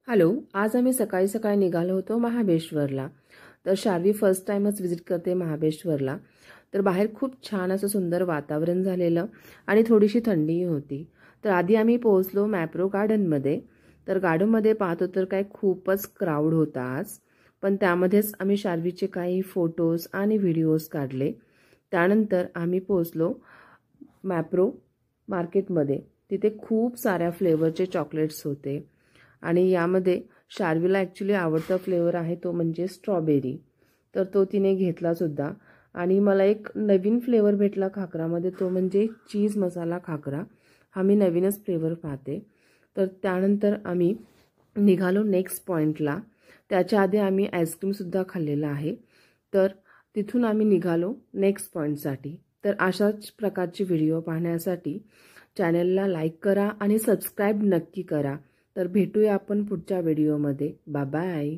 Hello, आज आम्ही सकाळी सकाळी निघालो होतो महाबळेश्वरला. तर शार्वी फर्स्ट टाइमच विजिट करते महाबळेश्वरला. तर बाहेर खूप छान असं सुंदर वातावरण झालेलं आणि थोडीशी थंडीही होती. तर आधी आम्ही पोहोचलो मॅप्रो गार्डनमध्ये. तर गार्डनमध्ये पाहतो तर काय खूपच क्राऊड होता आज. पण त्यामध्येच आम्ही शार्वीचे काही फोटोज आणि व्हिडिओज काढले. त्यानंतर आम्ही पोहोचलो मॅप्रो मार्केटमध्ये. तिथे खूप साऱ्या फ्लेवरचे चॉकलेट्स होते आणि यामध्ये शार्वीला ॲक्च्युली आवडता फ्लेवर आहे तो म्हणजे स्ट्रॉबेरी. तर तो तिने घेतलासुद्धा. आणि मला एक नवीन फ्लेवर भेटला खाकरामध्ये, तो म्हणजे चीज मसाला खाकरा. हा मी नवीनच फ्लेवर पाहते. तर त्यानंतर आम्ही निघालो नेक्स्ट पॉईंटला. त्याच्या आधी आम्ही आईस्क्रीमसुद्धा खाल्लेलं आहे. तर तिथून आम्ही निघालो नेक्स्ट पॉईंटसाठी. तर अशाच प्रकारचे व्हिडिओ पाहण्यासाठी चॅनलला लाईक करा आणि सबस्क्राईब नक्की करा. तर भेटूया आपण पुढच्या व्हिडिओमध्ये. Bye bye.